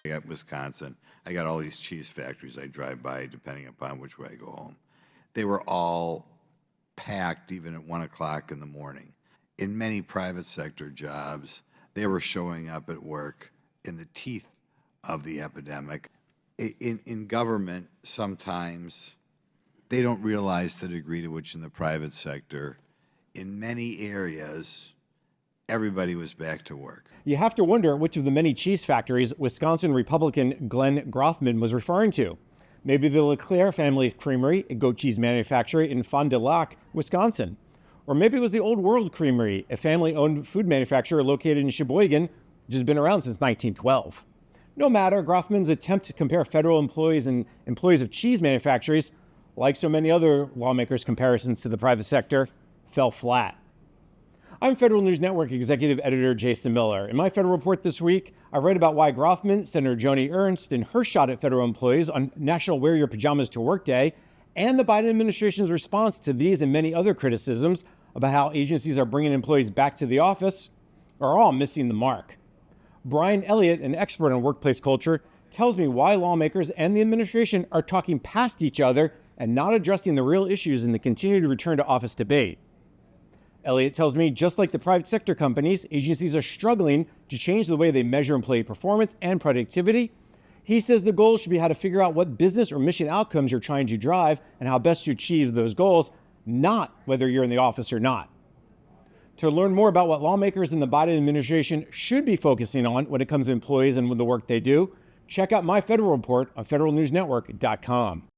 I got Wisconsin. I got all these cheese factories I drive by depending upon which way I go home. They were all packed even at 1 o'clock in the morning. In many private sector jobs, they were showing up at work in the teeth of the epidemic. In government, sometimes they don't realize the degree to which in the private sector, in many areas, everybody was back to work. You have to wonder which of the many cheese factories Wisconsin Republican Glenn Grothman was referring to. Maybe the LeClaire family creamery, a goat cheese manufacturer in Fond du Lac, Wisconsin. Or maybe it was the Old World Creamery, a family-owned food manufacturer located in Sheboygan, which has been around since 1912. No matter, Grothman's attempt to compare federal employees and employees of cheese manufacturers, like so many other lawmakers' comparisons to the private sector, fell flat. I'm Federal News Network Executive Editor Jason Miller. In my Federal Report this week, I read about why Grothman, Senator Joni Ernst, and her shot at federal employees on National Wear Your Pajamas to Work Day, and the Biden administration's response to these and many other criticisms about how agencies are bringing employees back to the office are all missing the mark. Brian Elliott, an expert on workplace culture, tells me why lawmakers and the administration are talking past each other and not addressing the real issues in the continued return to office debate. Elliott tells me, just like the private sector companies, agencies are struggling to change the way they measure employee performance and productivity. He says the goal should be how to figure out what business or mission outcomes you're trying to drive and how best to achieve those goals, not whether you're in the office or not. To learn more about what lawmakers in the Biden administration should be focusing on when it comes to employees and with the work they do, check out my Federal Report on federalnewsnetwork.com.